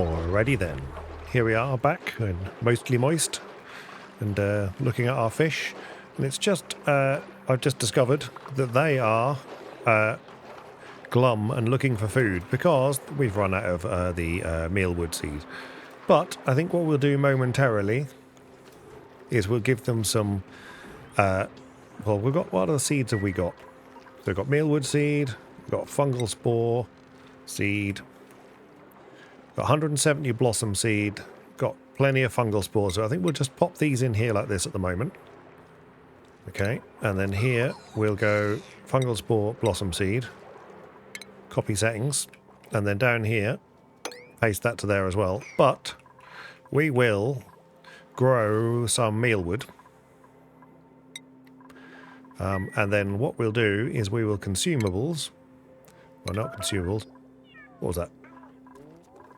Alrighty then, here we are back and mostly moist and looking at our fish, and it's just I've just discovered that they are glum and looking for food because we've run out of the mealwood seed. But I think what we'll do momentarily is we'll give them some well, we've got, what other seeds have we got? So we've got mealwood seed, we've got fungal spore seed, got 170 blossom seed, got plenty of fungal spores, so I think we'll just pop these in here like this at the moment. Okay, and then here we'll go fungal spore, blossom seed, copy settings, and then down here, paste that to there as well. But we will grow some mealwood. And then what we'll do is we will consumables, well, not consumables, what was that?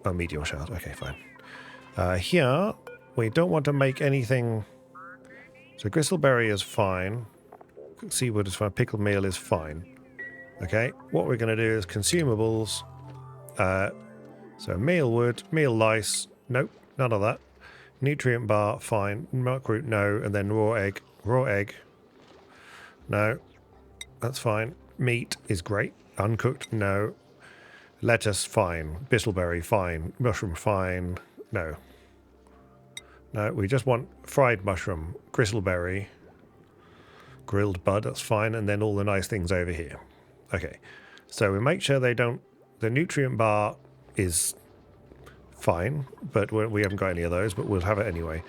Oh, meteor shard, okay, fine. Here, we don't want to make anything, so gristleberry is fine, seawood is fine, pickled meal is fine. Okay, what we're going to do is consumables, so mealwood, meal lice, nope, none of that. Nutrient bar, fine, milk root, no, and then raw egg, no, that's fine. Meat is great. Uncooked, no. Lettuce, fine. Bristleberry, fine. Mushroom, fine. No. No, we just want fried mushroom, gristleberry, grilled bud, that's fine, and then all the nice things over here. Okay, so we make sure they don't... The nutrient bar is fine, but we haven't got any of those, but we'll have it anyway.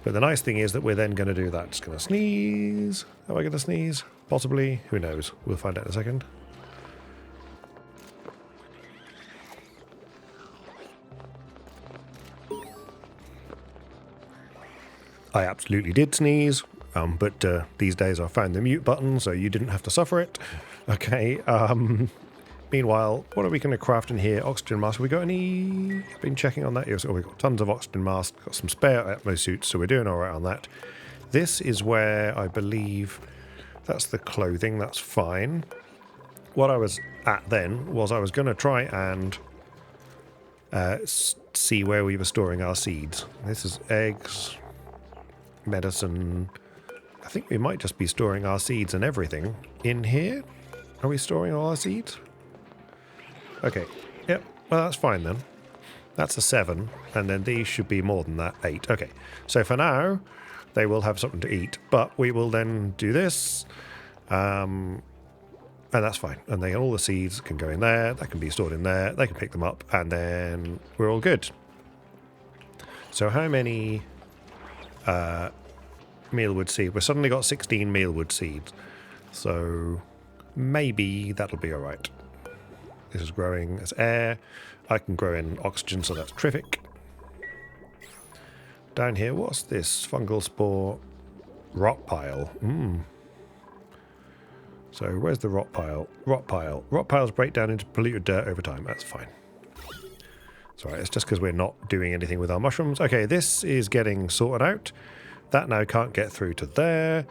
But the nice thing is that we're then going to do that. Just going to sneeze. Am I going to sneeze? Possibly. Who knows? We'll find out in a second. I absolutely did sneeze, but these days I found the mute button, so you didn't have to suffer it. Okay, meanwhile, what are we going to craft in here? Oxygen mask. Have we got any? I've been checking on that. Yes, oh, we've got tons of oxygen masks. Got some spare Atmo suits, so we're doing all right on that. This is where I believe that's the clothing. That's fine. What I was at then was I was going to try and see where we were storing our seeds. This is eggs, medicine. I think we might just be storing our seeds and everything in here. Are we storing all our seeds? Okay, yep, well that's fine then. That's a 7, and then these should be more than that, 8. Okay, so for now, they will have something to eat, but we will then do this, and that's fine. And then all the seeds can go in there, that can be stored in there, they can pick them up, and then we're all good. So how many mealwood seed? We've suddenly got 16 mealwood seeds, so maybe that'll be alright. This is growing as air. I can grow in oxygen, so that's terrific. Down here, what's this? Fungal spore rot pile. So where's the rot pile? Rot pile. Rot piles break down into polluted dirt over time. That's fine. It's alright, it's just because we're not doing anything with our mushrooms. Okay, this is getting sorted out. That now can't get through to there.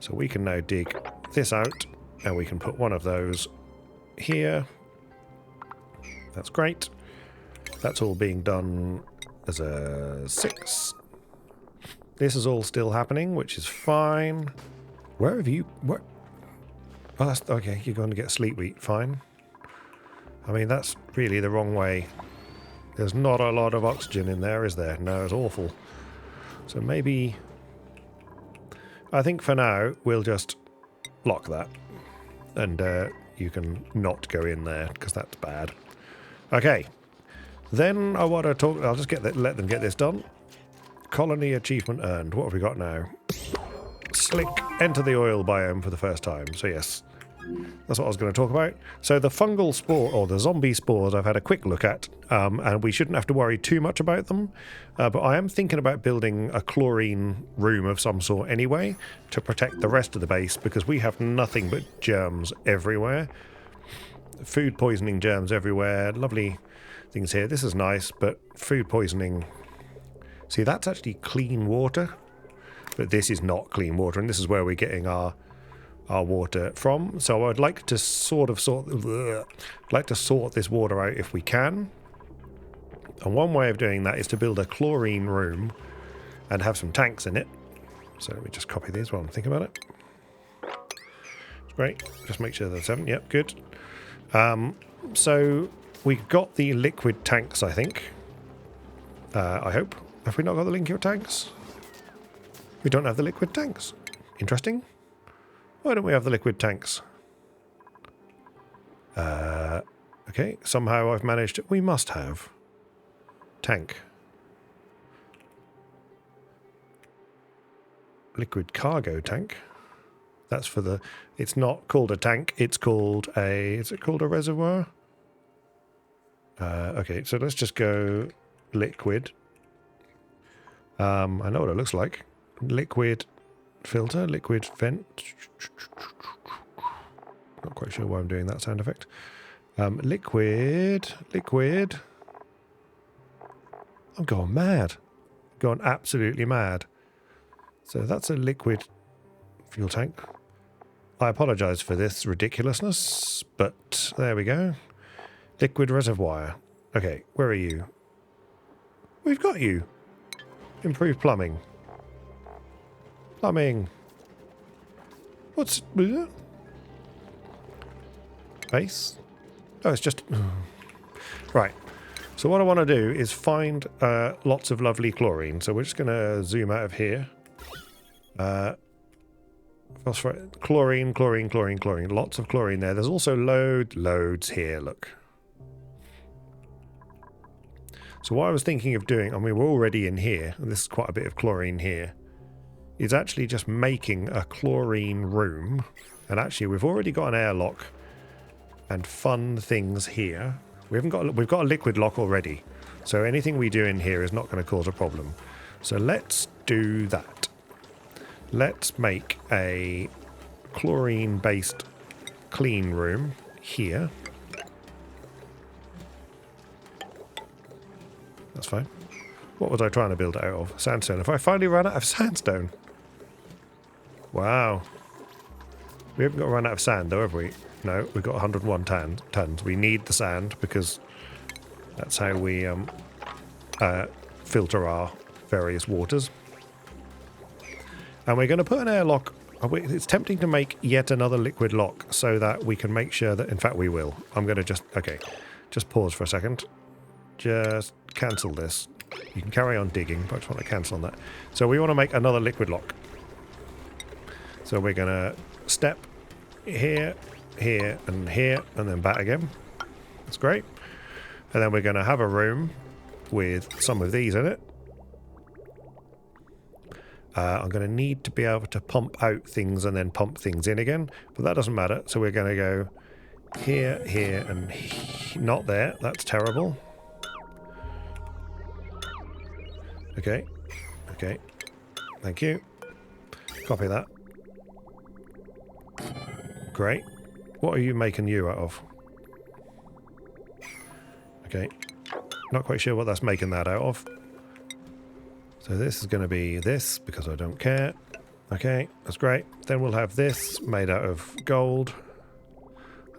So we can now dig this out, and we can put one of those here. That's great. That's all being done as a 6. This is all still happening, which is fine. Where have you... Where? Oh, that's... Okay, you're going to get sleep wheat. Fine. I mean, that's really the wrong way. There's not a lot of oxygen in there, is there? No, it's awful. So maybe... I think for now, we'll just lock that. And you can not go in there, because that's bad. Okay, then I want to talk. I'll just let them get this done. Colony achievement earned. What have we got now? Slick, enter the oil biome for the first time. So yes, that's what I was going to talk about. So the fungal spore, or the zombie spores, I've had a quick look at, and we shouldn't have to worry too much about them. But I am thinking about building a chlorine room of some sort anyway, to protect the rest of the base, because we have nothing but germs everywhere. Food poisoning germs everywhere. Lovely things here. This is nice, but food poisoning... See, that's actually clean water, but this is not clean water, and this is where we're getting our water from. So I'd like to sort this water out if we can. And one way of doing that is to build a chlorine room and have some tanks in it. So let me just copy these while I'm thinking about it. Great. Just make sure they're 7. Yep, good. So we've got the liquid tanks, I think. I hope. Have we not got the liquid tanks? We don't have the liquid tanks. Interesting. Why don't we have the liquid tanks? Okay, somehow I've managed to... We must have. Tank. Liquid cargo tank. That's for the... It's not called a tank, it's called a... Is it called a reservoir? Okay, so let's just go liquid. I know what it looks like. Liquid filter, liquid vent. Not quite sure why I'm doing that sound effect. Liquid. I'm going mad. Going absolutely mad. So that's a liquid fuel tank. I apologise for this ridiculousness, but there we go. Liquid reservoir. Okay, where are you? We've got you. Improved plumbing. Plumbing. What's... Base? Oh, it's just... Right. So what I want to do is find lots of lovely chlorine. So we're just going to zoom out of here. Chlorine. Lots of chlorine there. There's also loads here, look. So what I was thinking of doing, I mean, we're already in here, and this is quite a bit of chlorine here, is actually just making a chlorine room. And actually, we've already got an airlock and fun things here. We've got a liquid lock already. So anything we do in here is not going to cause a problem. So let's do that. Let's make a chlorine-based clean room here. That's fine. What was I trying to build it out of? Sandstone. Have I finally run out of sandstone? Wow. We haven't got run out of sand though, have we? No, we've got 101 tons. We need the sand because that's how we filter our various waters. And we're going to put an airlock. It's tempting to make yet another liquid lock so that we can make sure that... In fact, we will. I'm going to just... Okay. Just pause for a second. Just cancel this. You can carry on digging, but I just want to cancel on that. So we want to make another liquid lock. So we're going to step here, here, and here, and then back again. That's great. And then we're going to have a room with some of these in it. I'm going to need to be able to pump out things and then pump things in again, but that doesn't matter. So we're going to go here, here, and not there. That's terrible. Okay. Okay. Thank you. Copy that. Great. What are you making you out of? Okay. Not quite sure what that's making that out of. So this is going to be this, because I don't care. Okay, that's great. Then we'll have this made out of gold.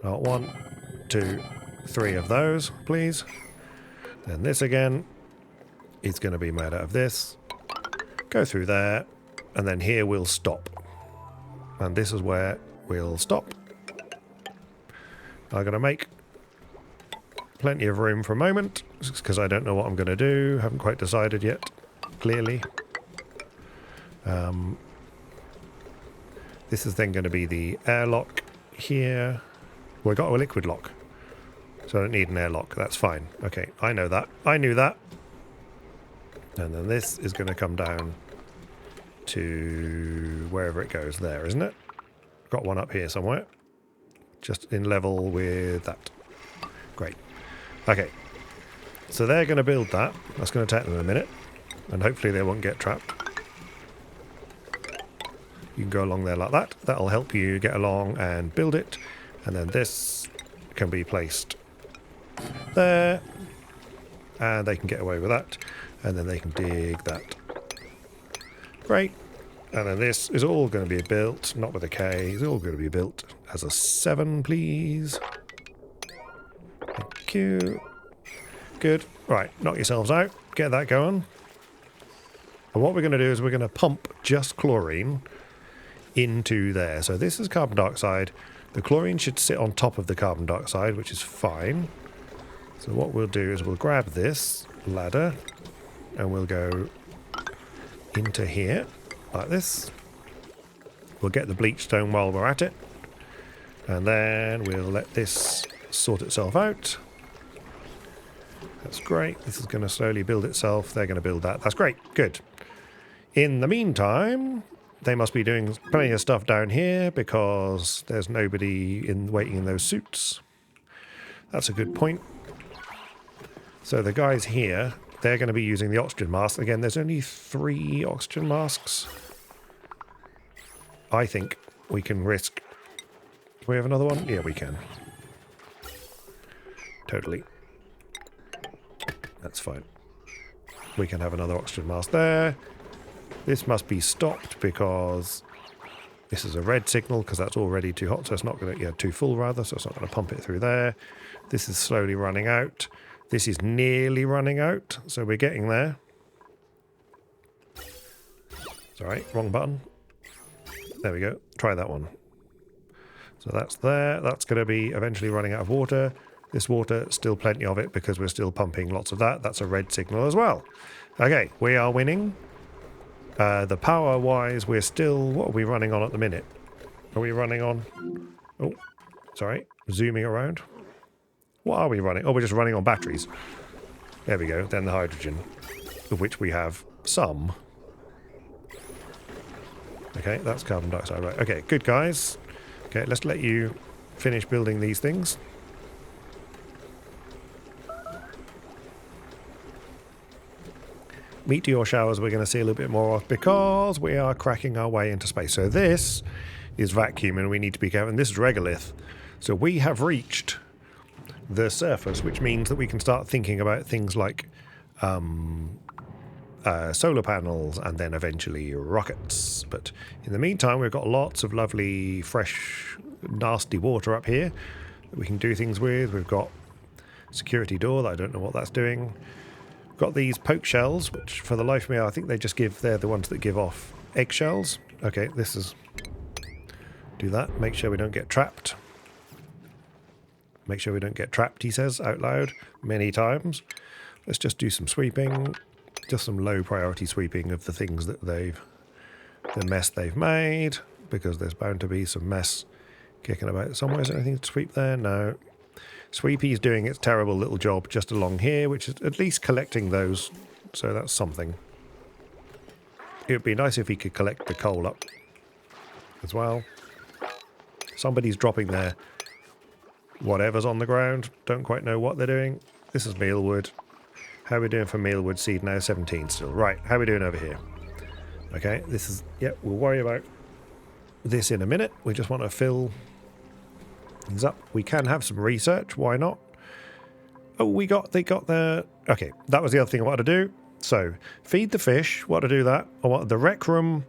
I want 1, 2, 3 of those, please. Then this again is going to be made out of this. Go through there, and then here we'll stop. And this is where we'll stop. I'm going to make plenty of room for a moment, because I don't know what I'm going to do. Haven't quite decided yet. Clearly. This is then going to be the airlock here. Well, I got a liquid lock, so I don't need an airlock. That's fine. Okay, I know that. I knew that. And then this is going to come down to wherever it goes there, isn't it? Got one up here somewhere. Just in level with that. Great. Okay. So they're going to build that. That's going to take them a minute. And hopefully they won't get trapped. You can go along there like that. That'll help you get along and build it. And then this can be placed there. And they can get away with that. And then they can dig that. Great. And then this is all going to be built, not with a K. It's all going to be built as a 7, please. Thank you. good. Right, knock yourselves out. Get that going. And what we're going to do is we're going to pump just chlorine into there. So this is carbon dioxide. The chlorine should sit on top of the carbon dioxide, which is fine. So what we'll do is we'll grab this ladder and we'll go into here like this. We'll get the bleach stone while we're at it. And then we'll let this sort itself out. That's great. This is going to slowly build itself. They're going to build that. That's great. Good. In the meantime, they must be doing plenty of stuff down here because there's nobody waiting in those suits. That's a good point. So the guys here, they're going to be using the oxygen mask. Again, there's only 3 oxygen masks. I think we can risk... Do we have another one? Yeah, we can. Totally. That's fine. We can have another oxygen mask there. This must be stopped because this is a red signal because that's already too hot, so it's not going to, too full rather, so it's not going to pump it through there. This is slowly running out. This is nearly running out, so we're getting there. Sorry, wrong button. There we go. Try that one. So that's there. That's going to be eventually running out of water. This water, still plenty of it because we're still pumping lots of that. That's a red signal as well. Okay, we are winning. The power-wise, we're still... What are we running on at the minute? Are we running on... Oh, sorry. Zooming around. What are we running? Oh, we're just running on batteries. There we go. Then the hydrogen, of which we have some. Okay, that's carbon dioxide. Right. Okay, good, guys. Okay, let's let you finish building these things. Meteor showers we're going to see a little bit more of because we are cracking our way into space. So this is vacuum and we need to be careful. And this is regolith. So we have reached the surface, which means that we can start thinking about things like solar panels and then eventually rockets. But in the meantime, we've got lots of lovely, fresh, nasty water up here that we can do things with. We've got security door that I don't know what that's doing. Got these poke shells, which for the life of me, I think they're the ones that give off eggshells. Okay, this is... Do that. Make sure we don't get trapped. Make sure we don't get trapped, he says out loud many times. Let's just do some sweeping. Just some low priority sweeping of the things that the mess they've made, because there's bound to be some mess kicking about somewhere. Is there anything to sweep there? No. Sweepy's doing its terrible little job just along here, which is at least collecting those, so that's something. It would be nice if he could collect the coal up as well. Somebody's dropping their whatever's on the ground. Don't quite know what they're doing. This is mealwood. How are we doing for mealwood seed now? 17 still. Right, how are we doing over here? Okay, this is... Yep, we'll worry about this in a minute. We just want to fill things up. We can have some research. Why not? Oh, they got the... Okay, that was the other thing I wanted to do. So, feed the fish. Want to do that. I want the rec room.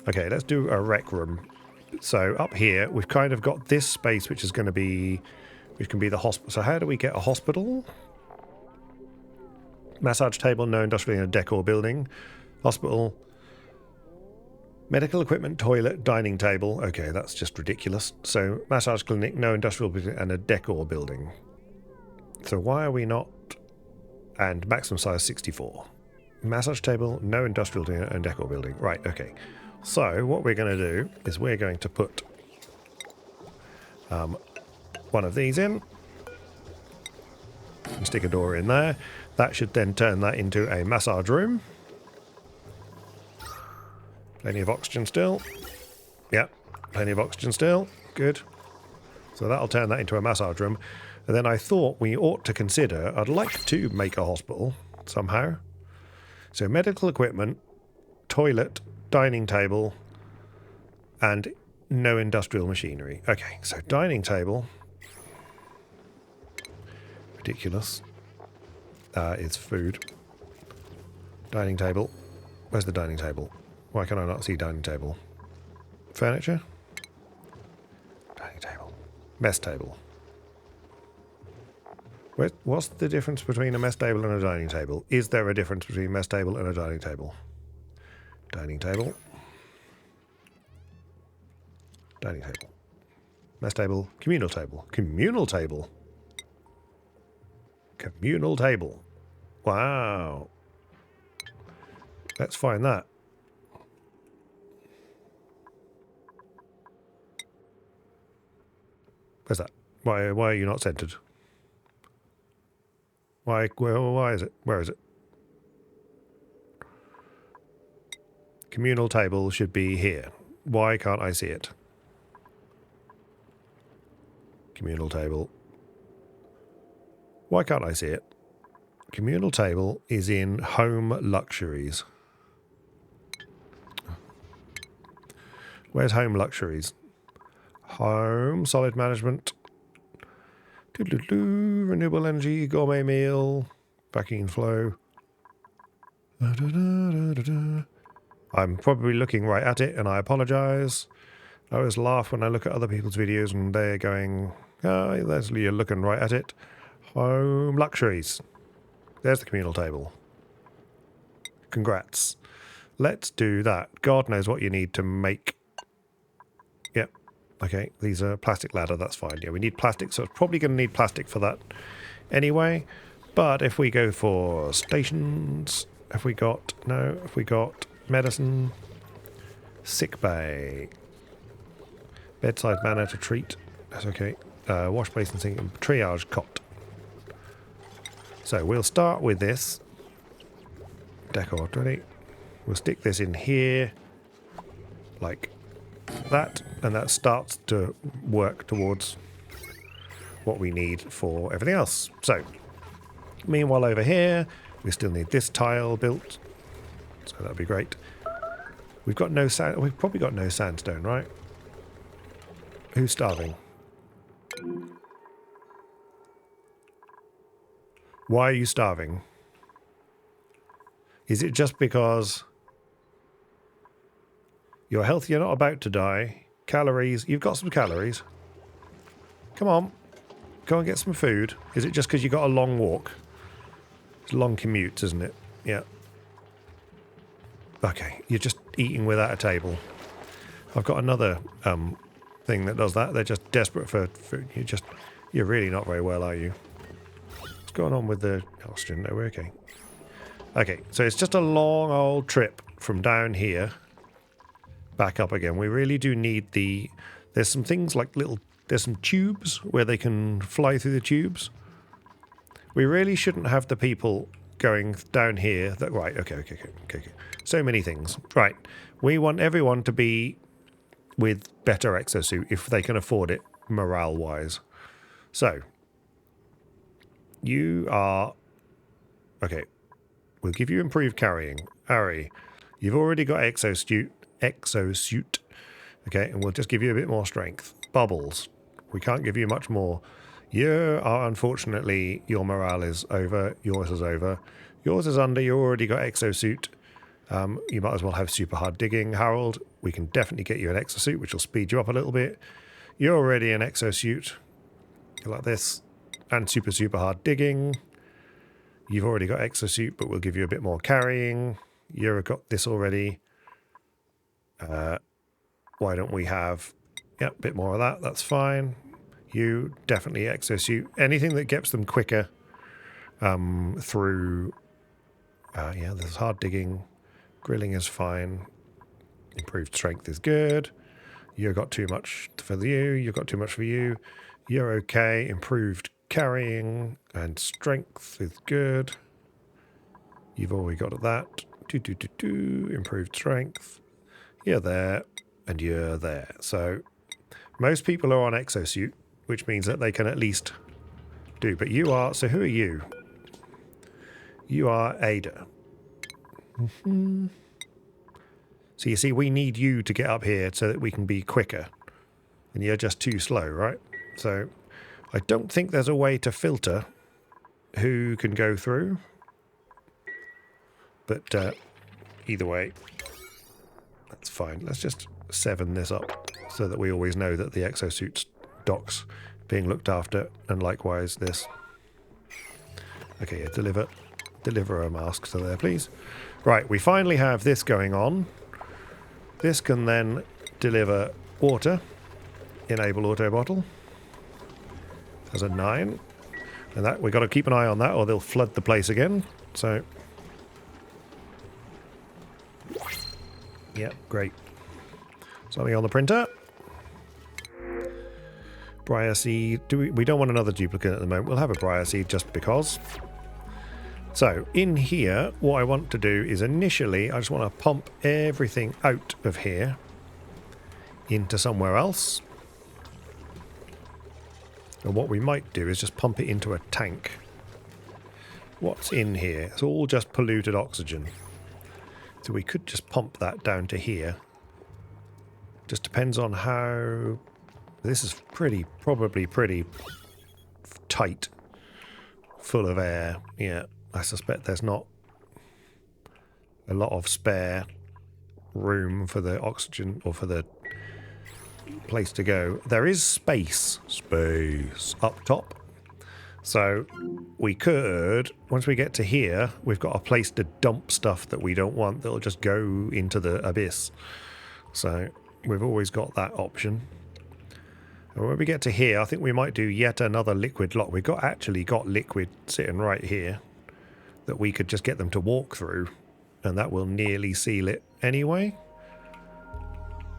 Okay, let's do a rec room. So, up here, we've kind of got this space, which is going to be... Which can be the hospital. So, how do we get a hospital? Massage table, no industrial in a decor building. Hospital. Medical equipment, toilet, dining table. Okay, that's just ridiculous. So, massage clinic, no industrial building, and a decor building. So, why are we not... And maximum size 64. Massage table, no industrial and decor building. Right, okay. So, what we're going to do is we're going to put one of these in. And stick a door in there. That should then turn that into a massage room. Plenty of oxygen still. Yep, plenty of oxygen still. Good. So that'll turn that into a massage room. And then I thought we ought to consider, I'd like to make a hospital somehow. So medical equipment, toilet, dining table, and no industrial machinery. Okay, so dining table. Ridiculous. It's food. Dining table. Where's the dining table? Why can I not see dining table? Furniture? Dining table. Mess table. What's the difference between a mess table and a dining table? Is there a difference between a mess table and a dining table? Dining table. Dining table. Mess table. Communal table. Communal table. Communal table. Wow. Let's find that. Where's that? Why are you not centered? Why is it? Where is it? Communal table should be here. Why can't I see it? Communal table. Why can't I see it? Communal table is in home luxuries. Where's home luxuries? Home, solid management. Renewable energy, gourmet meal, vacuum flow. I'm probably looking right at it, and I apologise. I always laugh when I look at other people's videos and they're going, oh, Leslie, you're looking right at it. Home luxuries. There's the communal table. Congrats. Let's do that. God knows what you need to make. Yep. Okay, these are plastic ladder, that's fine. Yeah, we need plastic, so it's probably going to need plastic for that anyway. But if we go for stations, if we got medicine, sick bay, bedside manner to treat, that's okay. Wash basin sink and triage cot. So we'll start with this. Decor 20. We'll stick this in here, like that, and that starts to work towards what we need for everything else. So, meanwhile over here, we still need this tile built, so that'd be great. We've got no sand. We've probably got no sandstone, right? Who's starving? Why are you starving? Is it just because you're healthy, you're not about to die? Calories, you've got some calories. Come on, go and get some food. Is it just because you got a long walk? It's a long commute, isn't it? Yeah. Okay, you're just eating without a table. I've got another thing that does that. They're just desperate for food. You're really not very well, are you? What's going on with the oxygen? No, we're okay. Okay, so it's just a long old trip from down here back up again. We really do need there's some things like there's some tubes where they can fly through the tubes. We really shouldn't have the people going down here right, okay. So many things. Right, we want everyone to be with better exosuit if they can afford it, morale-wise. So, you are... Okay, we'll give you improved carrying. Ari, you've already got exosuit. Okay, and we'll just give you a bit more strength. Bubbles, we can't give you much more. You are, unfortunately, your morale is over. Yours is over. Yours is under. You already got exosuit. You might as well have super hard digging. Harold, we can definitely get you an exosuit, which will speed you up a little bit. You're already an exosuit. Like this. And super hard digging. You've already got exosuit, but we'll give you a bit more carrying. You've got this already. Why don't we have... Yep, a bit more of that. That's fine. You definitely exosuit. Anything that gets them quicker through... yeah, there's hard digging. Grilling is fine. Improved strength is good. You've got too much for you. You've got too much for you. You're okay. Improved carrying and strength is good. You've already got that. Improved strength. You're there. And you're there. So most people are on exosuit, which means that they can at least do. But you are... So who are you? You are Ada. So you see, we need you to get up here so that we can be quicker. And you're just too slow, right? So I don't think there's a way to filter who can go through. But either way, that's fine. Let's just 7 this up so that we always know that the exosuit docks being looked after, and likewise this. Okay, yeah, deliver a mask to there, please. Right, we finally have this going on. This can then deliver water. Enable auto bottle. There's a 9. And that we've got to keep an eye on that or they'll flood the place again. So, yeah, great. Something on the printer. Briar seed. We don't want another duplicate at the moment. We'll have a briar seed just because. So, in here, what I want to do is initially, I just want to pump everything out of here into somewhere else. And what we might do is just pump it into a tank. What's in here? It's all just polluted oxygen. So we could just pump that down to here. Just depends on how... This is probably pretty tight. Full of air. Yeah, I suspect there's not a lot of spare room for the oxygen or for the place to go. There is space up top. So we could, once we get to here, we've got a place to dump stuff that we don't want that'll just go into the abyss. So we've always got that option. And when we get to here, I think we might do yet another liquid lock. We've actually got liquid sitting right here that we could just get them to walk through, and that will nearly seal it anyway.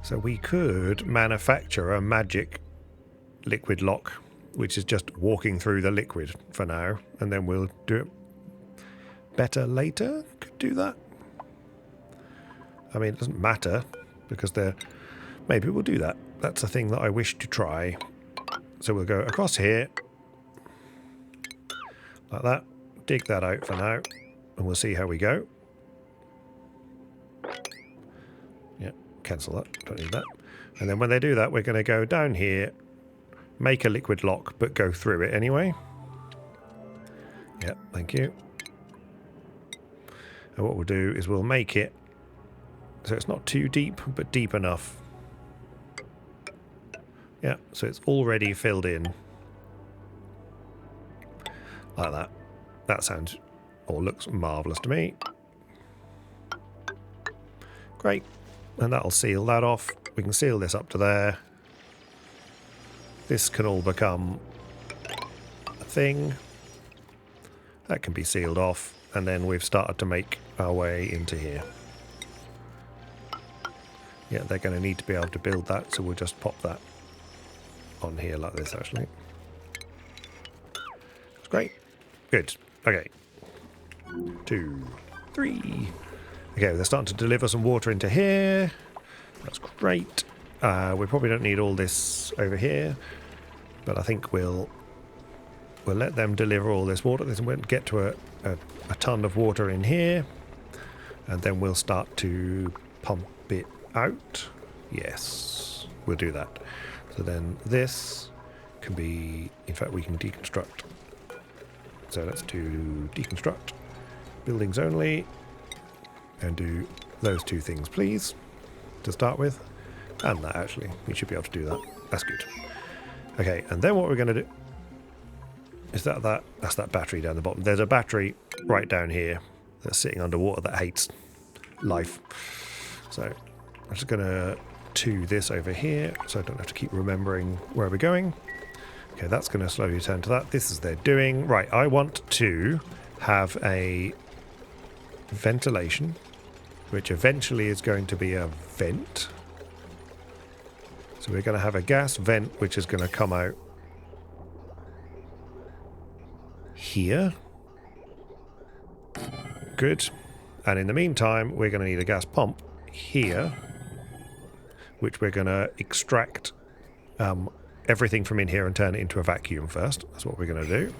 So we could manufacture a magic liquid lock, which is just walking through the liquid for now, and then we'll do it better later. Could do that. I mean, it doesn't matter because maybe we'll do that. That's a thing that I wish to try. So we'll go across here like that, dig that out for now, and we'll see how we go. Yeah, cancel that, don't need that. And then when they do that, we're going to go down here, make a liquid lock, but go through it anyway. Yeah, thank you. And what we'll do is we'll make it so it's not too deep, but deep enough. Yeah, so it's already filled in. Like that. That sounds, or looks marvellous to me. Great. And that'll seal that off. We can seal this up to there. This can all become a thing. That can be sealed off. And then we've started to make our way into here. Yeah, they're going to need to be able to build that, so we'll just pop that on here like this, actually. It's great. Good. Okay. 2, 3. Okay, they're starting to deliver some water into here. That's great. We probably don't need all this over here, but I think we'll let them deliver all this water. We'll get to a ton of water in here, and then we'll start to pump it out. Yes, we'll do that. So then this can be, in fact, we can deconstruct. So let's do deconstruct, buildings only, and do those two things, please, to start with. And that, actually. We should be able to do that. That's good. Okay, and then what we're going to do is that's that battery down the bottom. There's a battery right down here that's sitting underwater that hates life. So I'm just going to this over here, so I don't have to keep remembering where we're going. Okay, that's going to slowly turn to that. This is their doing. Right, I want to have a ventilation, which eventually is going to be a vent. So we're going to have a gas vent, which is going to come out here. Good. And in the meantime, we're going to need a gas pump here, which we're going to extract everything from in here and turn it into a vacuum first. That's what we're going to do.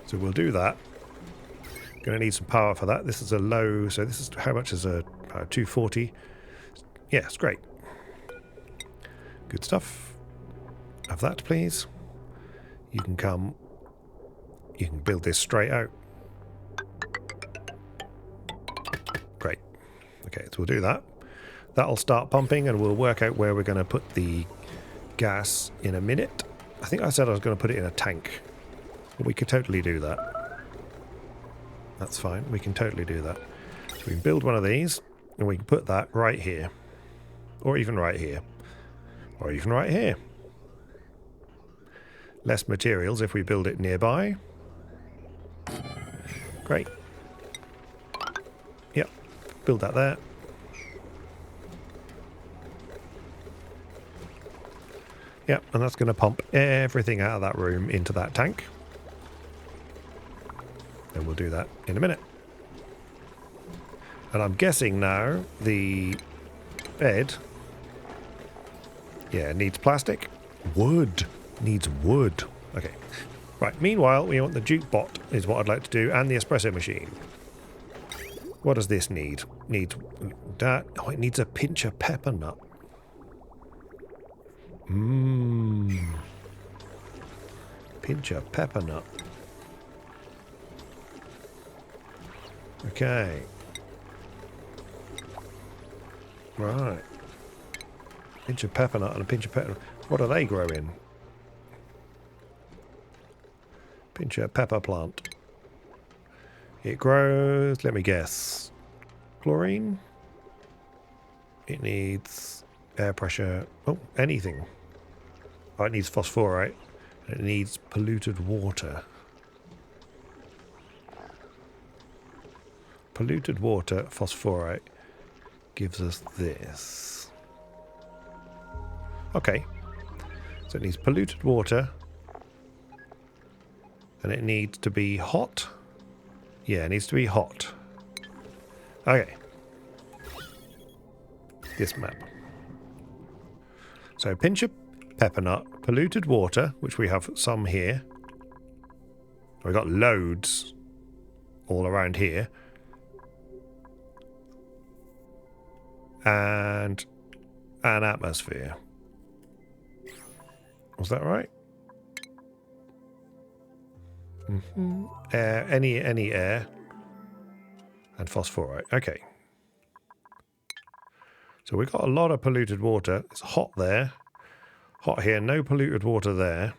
So we'll do that. Going to need some power for that. This is a low, so this is, how much is a 240? Yeah, it's great. Good stuff. Have that, please. You can come, you can build this straight out. Great. Okay, so we'll do that. That'll start pumping, and we'll work out where we're going to put the gas in a minute. I think I said I was going to put it in a tank. We could totally do that. That's fine. We can totally do that. So we can build one of these, and we can put that right here. Or even right here. Or even right here. Less materials if we build it nearby. Great. Yep. Build that there. Yep, and that's going to pump everything out of that room into that tank. And we'll do that in a minute. And I'm guessing now the bed, yeah, needs plastic. Wood. Needs wood. Okay. Right, meanwhile, we want the jukebot is what I'd like to do, and the espresso machine. What does this need? Needs that. Oh, it needs a pinch of pepper nut. Pinch of pepper nut. Okay. Right. Pinch of pepper nut and a pinch of pepper. What do they grow in? Pinch of pepper plant. It grows, let me guess, chlorine? It needs air pressure. Oh, anything. Oh, it needs phosphorite. It needs polluted water. Polluted water, phosphorite, gives us this. Okay. So it needs polluted water. And it needs to be hot. Yeah, it needs to be hot. Okay. This map. So pinch of pepper nut, polluted water, which we have some here. We've got loads all around here. And an atmosphere. Was that right? Air, any air. And phosphorite. Okay. So we've got a lot of polluted water. It's hot there. Hot here. No polluted water there.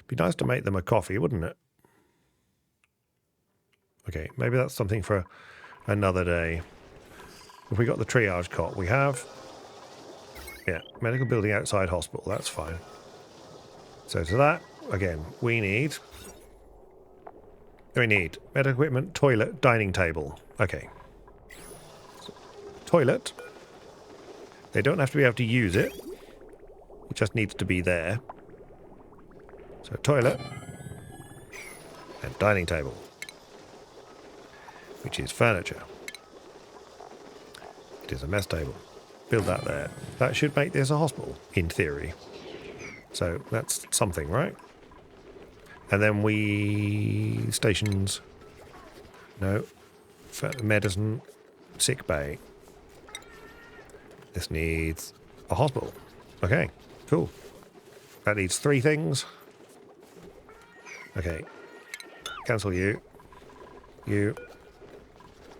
Be nice to make them a coffee, wouldn't it? Okay, maybe that's something for another day. If we got the triage cot, we have... Yeah, medical building outside hospital. That's fine. So to that, again, we need medical equipment, toilet, dining table. Okay. So, toilet. They don't have to be able to use it. It just needs to be there. So toilet and dining table, which is furniture. It is a mess table. Build that there. That should make this a hospital, in theory. So that's something, right? And then we... stations. No. Medicine. Sick bay. This needs a hospital. Okay, cool. That needs 3 things. Okay. Cancel you. You.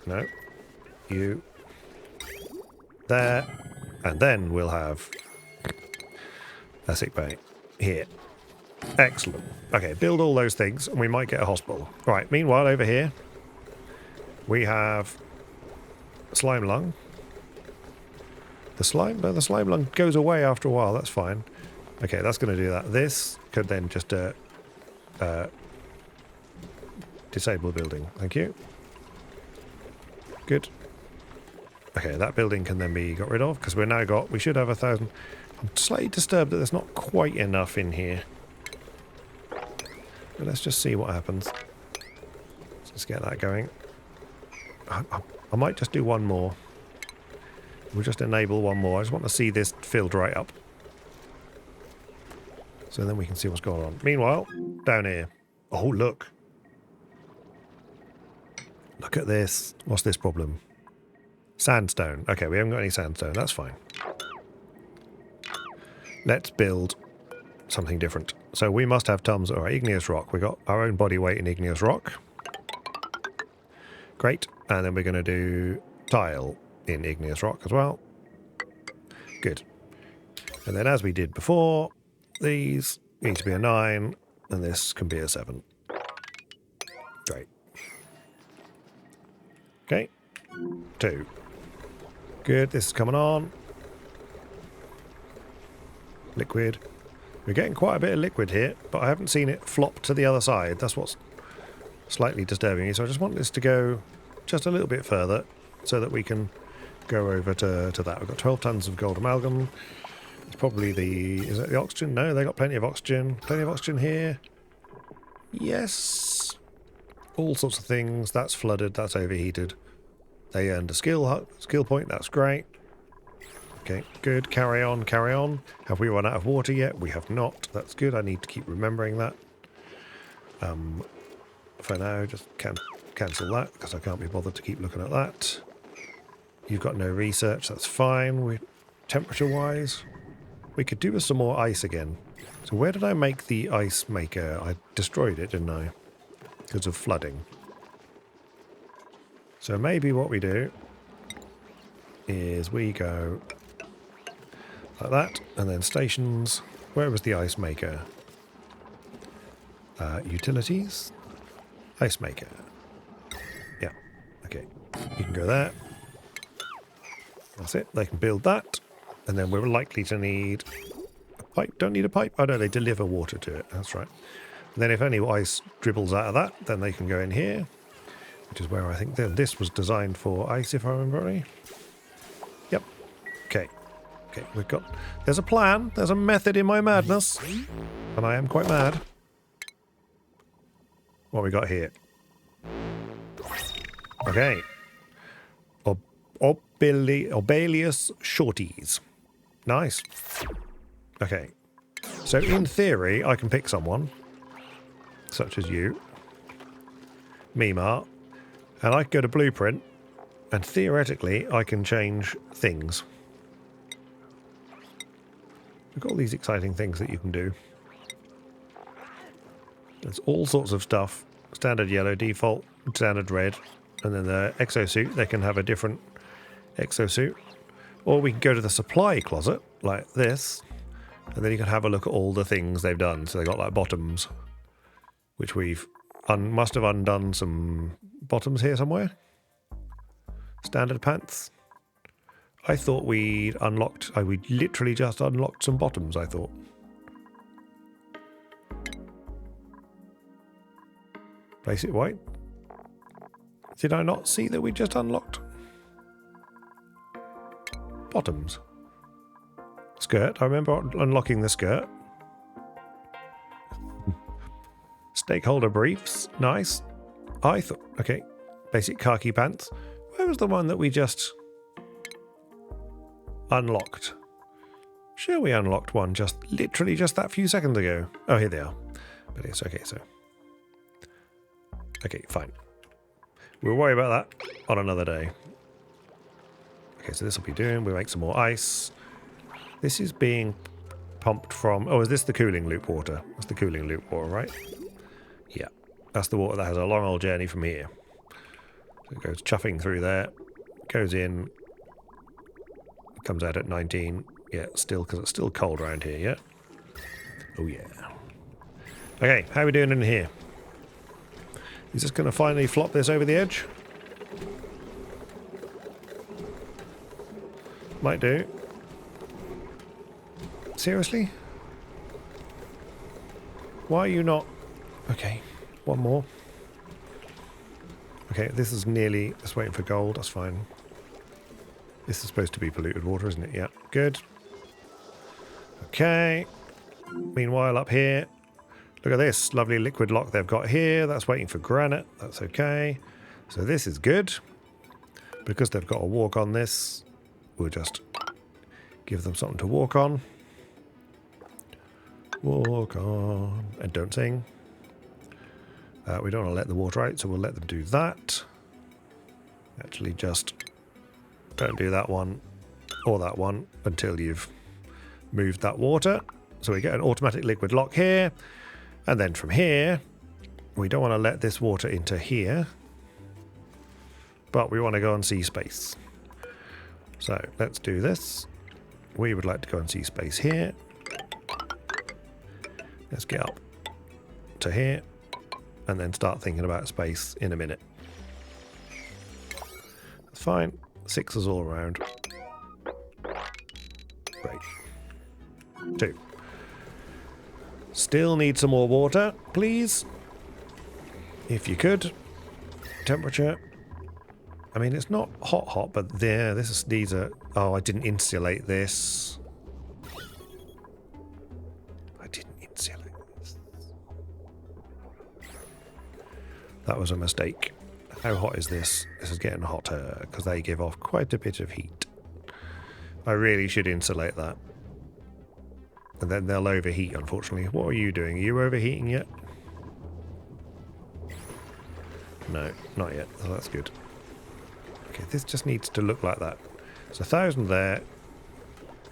No. You. There. And then we'll have a sick bay here. Excellent. Okay, build all those things and we might get a hospital. Right, meanwhile over here we have slime lung. The slime lung goes away after a while, that's fine. Okay, that's going to do that. This could then just disable building. Thank you. Good. Okay, that building can then be got rid of because we should have 1,000. I'm slightly disturbed that there's not quite enough in here. But let's just see what happens. Let's get that going. I might just do one more. We'll just enable one more. I just want to see this filled right up. So then we can see what's going on. Meanwhile, down here. Oh, look. Look at this. What's this problem? Sandstone. Okay, we haven't got any sandstone. That's fine. Let's build something different. So we must have tons. All right, igneous rock. We got our own body weight in igneous rock. Great. And then we're going to do tile in igneous rock as well. Good. And then as we did before, these needs to be a 9, and this can be a 7. Great. Okay. 2. Good, this is coming on. Liquid. We're getting quite a bit of liquid here, but I haven't seen it flop to the other side. That's what's slightly disturbing me. So I just want this to go just a little bit further so that we can go over to that. We've got 12 tons of gold amalgam. It's probably the... Is that the oxygen? No, they got plenty of oxygen. Plenty of oxygen here. Yes. All sorts of things. That's flooded. That's overheated. They earned a skill point. That's great. Okay, good. Carry on, carry on. Have we run out of water yet? We have not. That's good. I need to keep remembering that. For now, just cancel that because I can't be bothered to keep looking at that. You've got no research. That's fine. Temperature-wise, we could do with some more ice again. So where did I make the ice maker? I destroyed it, didn't I? Because of flooding. So maybe what we do is we go like that, and then stations. Where was the ice maker? Utilities? Ice maker. Yeah, okay. You can go there. That's it. They can build that. And then we're likely to need a pipe. Don't need a pipe. Oh no, they deliver water to it. That's right. And then if any ice dribbles out of that, then they can go in here. Which is where I think this was designed for ice, if I remember rightly. Yep. Okay. Okay, we've got... There's a plan. There's a method in my madness. And I am quite mad. What we got here? Okay. Obelius shorties. Nice. Okay. So in theory, I can pick someone. Such as you. Mimar. And I can go to Blueprint. And theoretically, I can change things. We've got all these exciting things that you can do. There's all sorts of stuff. Standard yellow, default, standard red. And then the exosuit, they can have a different exosuit. Or we can go to the supply closet, like this. And then you can have a look at all the things they've done. So they got like bottoms, which we've must have undone some bottoms here somewhere. Standard pants. I thought we'd unlocked... we literally just unlocked some bottoms, I thought. Basic white. Did I not see that we just unlocked bottoms? Skirt. I remember unlocking the skirt. Stakeholder briefs. Nice. I thought... Okay. Basic khaki pants. Where was the one that we just unlocked? Sure, we unlocked one literally just that few seconds ago. Oh, here they are. But it's okay, so... Okay, fine. We'll worry about that on another day. Okay, so this will be doing... We'll make some more ice. This is being pumped from... Oh, is this the cooling loop water? That's the cooling loop water, right? Yeah. That's the water that has a long old journey from here. So it goes chuffing through there. Goes in. Comes out at 19. Yeah, still, because it's still cold around here, yeah? Oh, yeah. Okay, how are we doing in here? Is this going to finally flop this over the edge? Might do. Seriously? Why are you not... Okay, one more. Okay, this is nearly... Just waiting for gold, that's fine. This is supposed to be polluted water, isn't it? Yeah, good. Okay. Meanwhile, up here... Look at this lovely liquid lock they've got here. That's waiting for granite. That's okay. So this is good. Because they've got to walk on this, we'll just give them something to walk on. Walk on. And don't sing. We don't want to let the water out, so we'll let them do that. Actually, just don't do that one or that one until you've moved that water. So we get an automatic liquid lock here. And then from here, we don't want to let this water into here, but we want to go and see space. So let's do this. We would like to go and see space here. Let's get up to here and then start thinking about space in a minute. That's fine. 6s all around. Great. 2. Still need some more water, please. If you could. Temperature. I mean, it's not hot, but there, these are... Oh, I didn't insulate this. I didn't insulate this. That was a mistake. How hot is this? This is getting hotter, because they give off quite a bit of heat. I really should insulate that. And then they'll overheat, unfortunately. What are you doing? Are you overheating yet? No, not yet. So that's good. Okay, this just needs to look like that. So 1,000 there,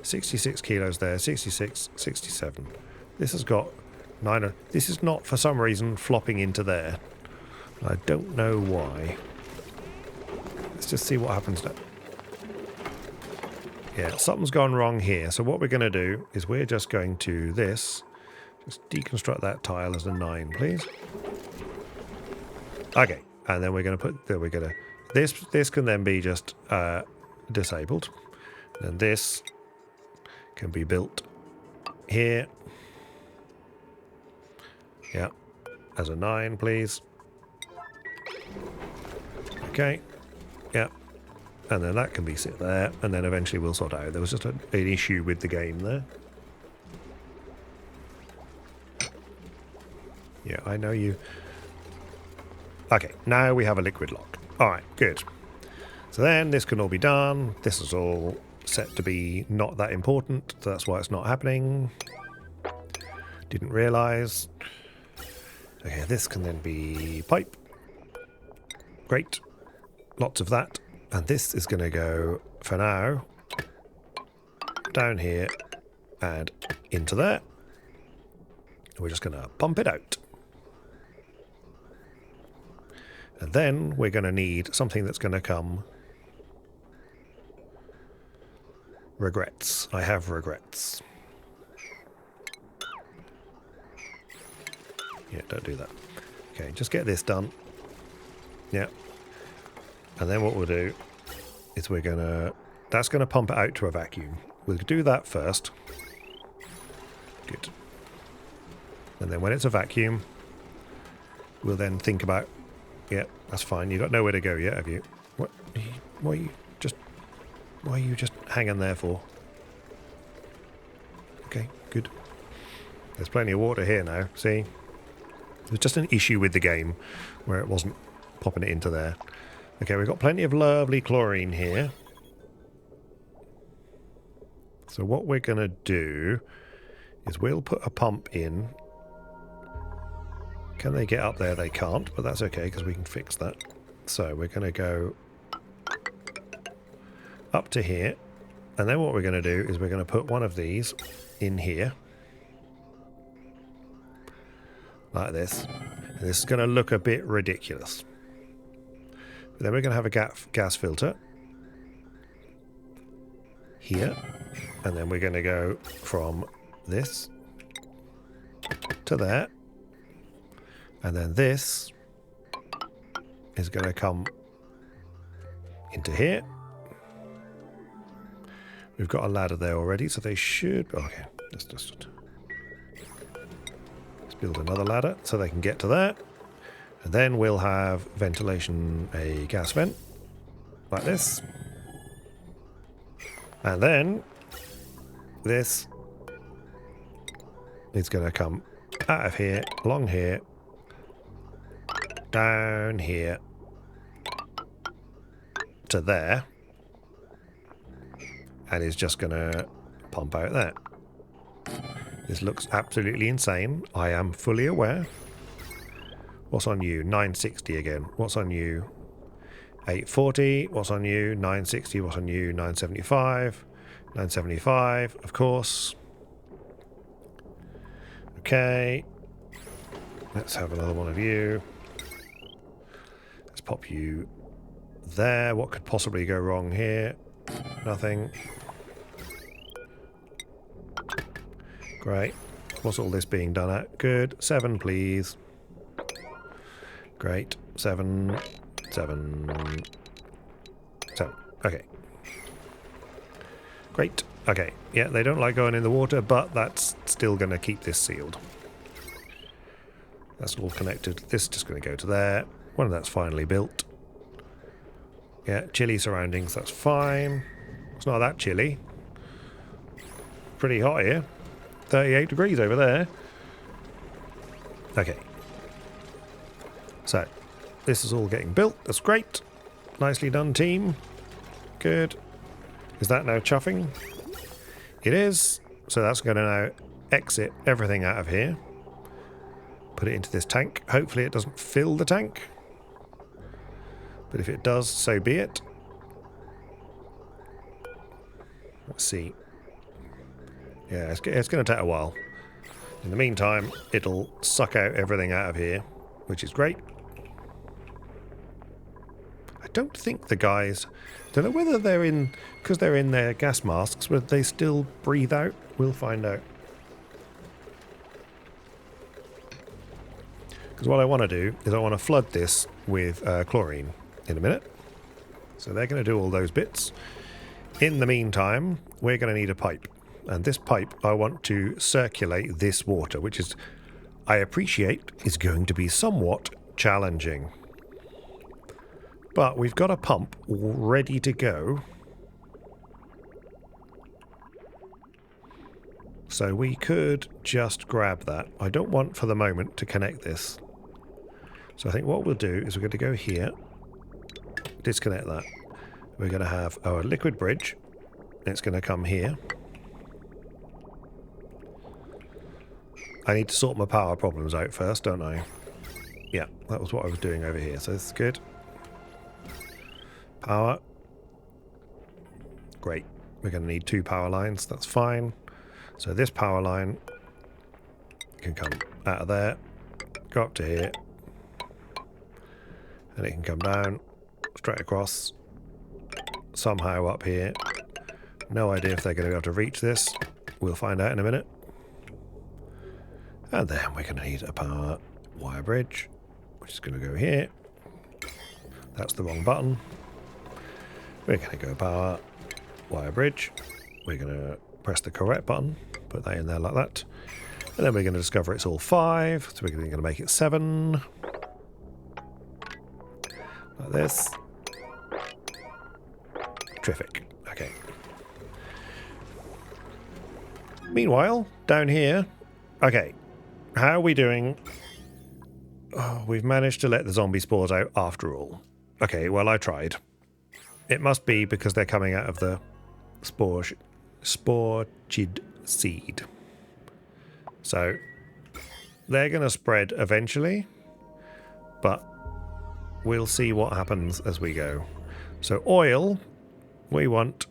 66 kilos there, 66, 67. This has got 9. This is not, for some reason, flopping into there. I don't know why. Let's just see what happens now. Yeah, something's gone wrong here. So what we're going to do is we're just going to this. Just deconstruct that tile as a 9, please. Okay, and then we're going to put... There we're going to... This can then be just disabled. And this can be built here. Yeah, as a 9, please. Okay, yeah. And then that can be sit there, and then eventually we'll sort out. There was just an issue with the game there. Yeah, I know you. Okay, now we have a liquid lock. Alright, good. So then this can all be done. This is all set to be not that important, so that's why it's not happening. Didn't realise. Okay, this can then be pipe. Great. Lots of that. And this is going to go, for now, down here and into there. We're just going to pump it out. And then we're going to need something that's going to come. Regrets. I have regrets. Yeah, don't do that. Okay, just get this done. Yeah. And then what we'll do is we're going to... That's going to pump it out to a vacuum. We'll do that first. Good. And then when it's a vacuum, we'll then think about... Yeah, that's fine. You've got nowhere to go yet, have you? What? Why are you just hanging there for? Okay, good. There's plenty of water here now, see? There's just an issue with the game where it wasn't popping it into there. Okay, we've got plenty of lovely chlorine here. So what we're going to do is we'll put a pump in. Can they get up there? They can't, but that's okay because we can fix that. So we're going to go up to here. And then what we're going to do is we're going to put one of these in here. Like this. And this is going to look a bit ridiculous. But then we're going to have a gas filter here. And then we're going to go from this to there. And then this is going to come into here. We've got a ladder there already, so they should... Okay, let's build another ladder so they can get to that. And then we'll have ventilation, a gas vent, like this. And then this is going to come out of here, along here, down here, to there. And is just going to pump out there. This looks absolutely insane. I am fully aware. What's on you? 960 again. What's on you? 840. What's on you? 960. What's on you? 975. 975, of course. Okay. Let's have another one of you. Let's pop you there. What could possibly go wrong here? Nothing. Great. What's all this being done at? Good. 7, please. Great. 7, 7, 7. Okay. Great. Okay. Yeah, they don't like going in the water, but that's still going to keep this sealed. That's all connected. This is just going to go to there. One of that's finally built. Yeah, chilly surroundings. That's fine. It's not that chilly. Pretty hot here. 38 degrees over there. Okay. So, this is all getting built. That's great. Nicely done, team. Good. Is that now chuffing? It is. So that's going to now exit everything out of here. Put it into this tank. Hopefully it doesn't fill the tank. But if it does, so be it. Let's see. Yeah, it's going to take a while. In the meantime, it'll suck out everything out of here, which is great. I don't think the guys... don't know whether they're in... because they're in their gas masks, would they still breathe out? We'll find out. Because what I want to do is I want to flood this with chlorine in a minute. So they're going to do all those bits. In the meantime, we're going to need a pipe. And this pipe, I want to circulate this water, which is, I appreciate, is going to be somewhat challenging. But we've got a pump ready to go. So we could just grab that. I don't want for the moment to connect this. So I think what we'll do is we're going to go here, disconnect that. We're going to have our liquid bridge. It's going to come here. I need to sort my power problems out first, don't I? Yeah, that was what I was doing over here, so this is good. Power. Great. We're going to need 2 power lines, that's fine. So this power line can come out of there, go up to here, and it can come down, straight across, somehow up here. No idea if they're going to be able to reach this. We'll find out in a minute. And then we're going to need a power wire bridge, which is going to go here. That's the wrong button. We're going to go power wire bridge. We're going to press the correct button, put that in there like that. And then we're going to discover it's all 5, so we're going to make it 7. Like this. Terrific. Okay. Meanwhile, down here... okay. How are we doing? Oh, we've managed to let the zombie spores out after all. Okay, well, I tried. It must be because they're coming out of the spore-chid seed. So, they're going to spread eventually, but we'll see what happens as we go. So, oil, we want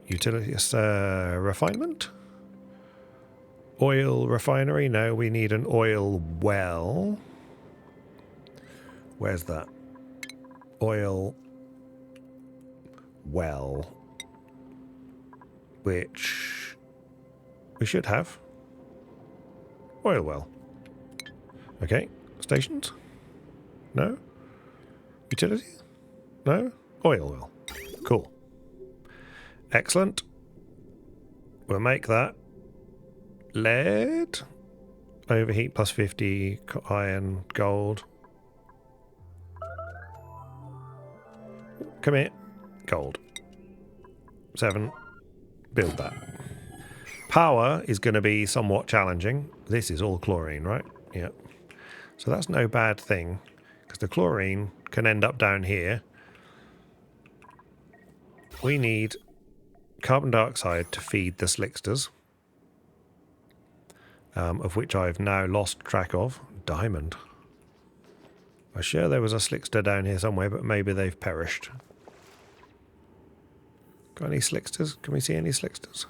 utilities refinement. Oil refinery? No, we need an oil well. Where's that? Oil well. Which we should have. Oil well. Okay. Stations? No? Utility? No? Oil well. Cool. Excellent. We'll make that. Lead, overheat plus 50, iron, gold. Come here, gold. 7, build that. Power is going to be somewhat challenging. This is all chlorine, right? Yeah. So that's no bad thing, because the chlorine can end up down here. We need carbon dioxide to feed the slicksters. Of which I've now lost track of. Diamond. I'm sure there was a slickster down here somewhere, but maybe they've perished. Got any slicksters? Can we see any slicksters?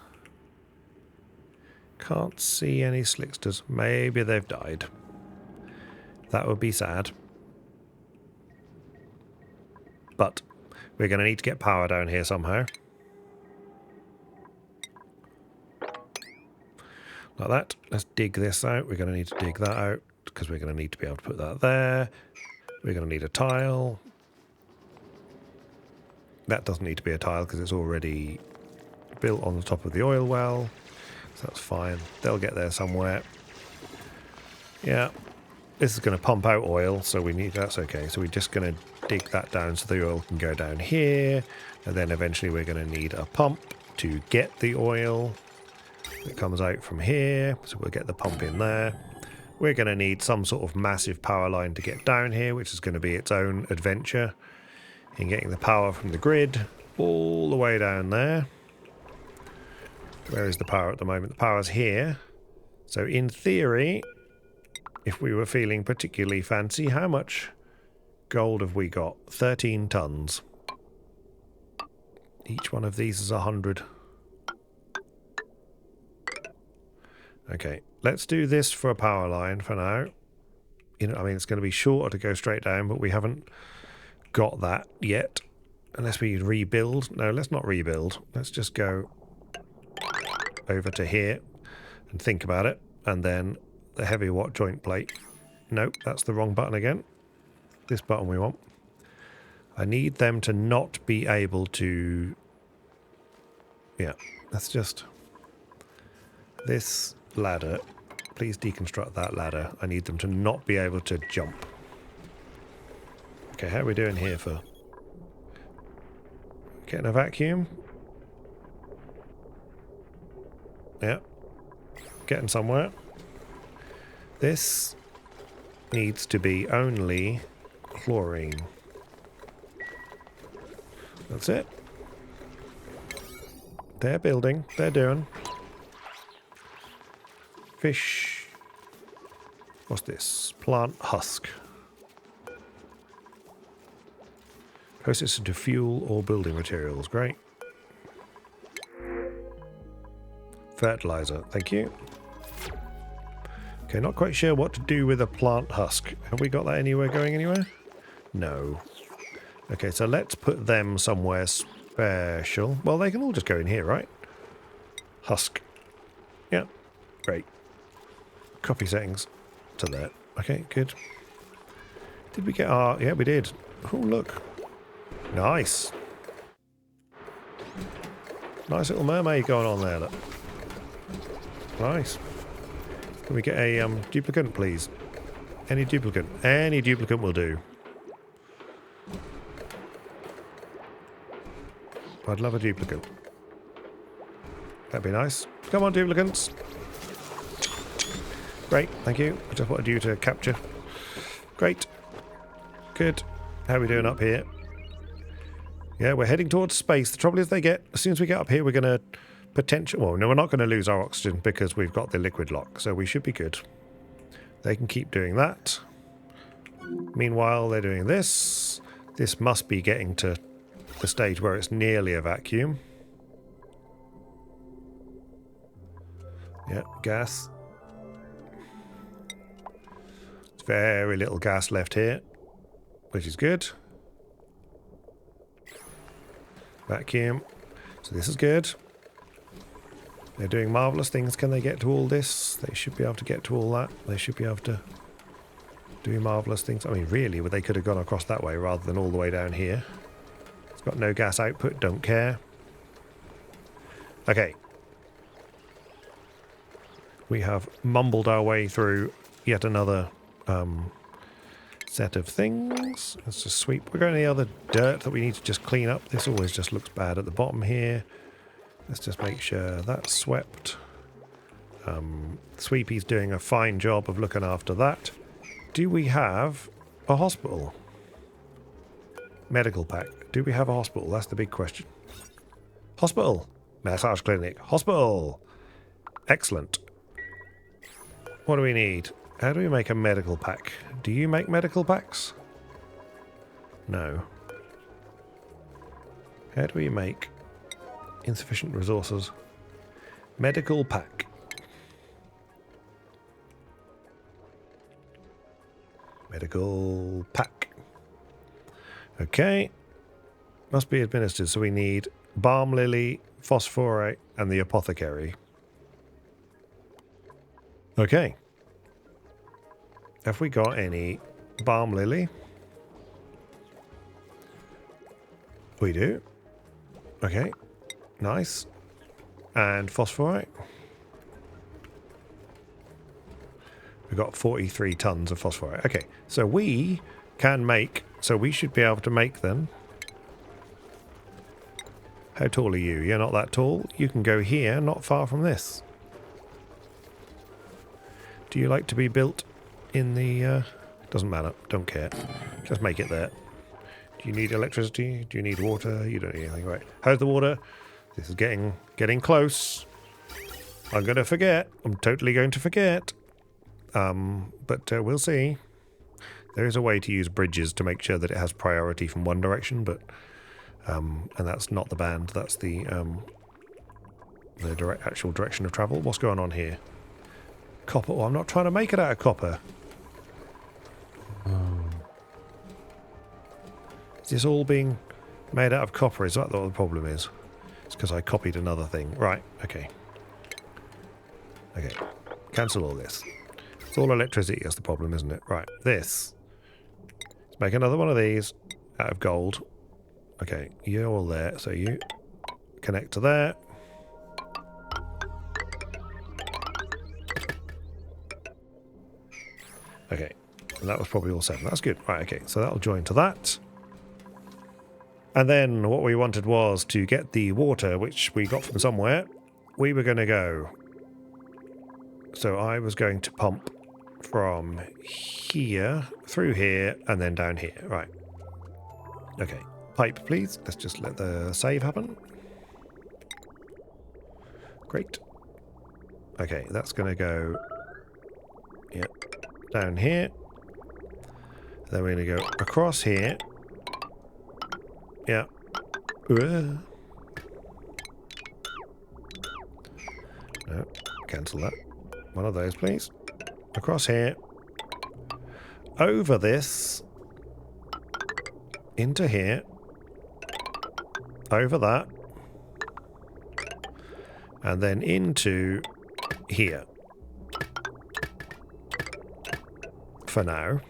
Can't see any slicksters. Maybe they've died. That would be sad. But we're going to need to get power down here somehow. Like that. Let's dig this out. We're going to need to dig that out because we're going to need to be able to put that there. We're going to need a tile. That doesn't need to be a tile because it's already built on the top of the oil well. So that's fine. They'll get there somewhere. Yeah. This is going to pump out oil, so we need that's okay. So we're just going to dig that down so the oil can go down here. And then eventually we're going to need a pump to get the oil that comes out from here. So we'll get the pump in there. We're going to need some sort of massive power line to get down here, which is going to be its own adventure in getting the power from the grid all the way down there. Where is the power at the moment? The power's here. So in theory, if we were feeling particularly fancy, how much gold have we got? 13 tons. Each one of these is 100. Okay, let's do this for a power line for now. You know, I mean, it's going to be shorter to go straight down, but we haven't got that yet. Unless we rebuild. No, let's not rebuild. Let's just go over to here and think about it. And then the heavy watt joint plate. Nope, that's the wrong button again. This button we want. I need them to not be able to... Yeah, that's just... This ladder. Please deconstruct that ladder. I need them to not be able to jump. Okay, how are we doing here for... Getting a vacuum? Yeah. Getting somewhere. This needs to be only chlorine. That's it. They're building. They're doing. Fish. What's this? Plant husk. Process into fuel or building materials. Great. Fertilizer. Thank you. Okay, not quite sure what to do with a plant husk. Have we got that anywhere going anywhere? No. Okay, so let's put them somewhere special. Well, they can all just go in here, right? Husk. Yeah, great. Copy settings to that. Okay, good. Did we get our... Yeah, we did. Oh, look. Nice. Nice little mermaid going on there, look. Nice. Can we get a duplicant, please? Any duplicant? Any duplicant will do. I'd love a duplicant. That'd be nice. Come on, duplicants. Great, thank you. I just wanted you to capture. Great. Good. How are we doing up here? Yeah, we're heading towards space. The trouble is as soon as we get up here, we're going to well, no, we're not going to lose our oxygen because we've got the liquid lock, so we should be good. They can keep doing that. Meanwhile, they're doing this. This must be getting to the stage where it's nearly a vacuum. Yeah, gas. There's very little gas left here, which is good. Vacuum. So this is good. They're doing marvellous things. Can they get to all this? They should be able to get to all that. They should be able to do marvellous things. I mean, really, they could have gone across that way rather than all the way down here. It's got no gas output. Don't care. Okay. We have mumbled our way through yet another set of things. Let's just sweep. We've got any other dirt that we need to just clean up? This always just looks bad at the bottom here. Let's just make sure that's swept. Sweepy's doing a fine job of looking after that. Do we have a hospital? Medical pack. Do we have a hospital? That's the big question. Hospital. Massage clinic. Hospital. Excellent. What do we need? How do we make a medical pack? Do you make medical packs? No. How do we make insufficient resources? Medical pack. Medical pack. Okay. Must be administered, so we need balm lily, phosphorate, and the apothecary. Okay. Have we got any balm lily? We do. Okay. Nice. And phosphorite. We've got 43 tons of phosphorite. Okay. So we can make... So we should be able to make them. How tall are you? You're not that tall. You can go here, not far from this. Do you like to be built in the... Doesn't matter. Don't care. Just make it there. Do you need electricity? Do you need water? You don't need anything. Right. How's the water? This is getting close. I'm going to forget. I'm totally going to forget. But we'll see. There is a way to use bridges to make sure that it has priority from one direction, but and that's not the band. That's the actual direction of travel. What's going on here? Copper. Oh, I'm not trying to make it out of copper. Is this all being made out of copper? Is that what the problem is? It's because I copied another thing. Right, okay. Okay, cancel all this. It's all electricity is the problem, isn't it? Right, this. Let's make another one of these out of gold. Okay, you're all there, so you connect to there. Okay, and that was probably all 7. That's good. Right, okay, so that'll join to that. And then what we wanted was to get the water, which we got from somewhere. We were going to go. So I was going to pump from here, through here, and then down here. Right. Okay. Pipe, please. Let's just let the save happen. Great. Okay, that's going to go... Yep. Down here. Then we're going to go across here. Yeah. No, cancel that. One of those, please. Across here. Over this. Into here. Over that. And then into here. For now.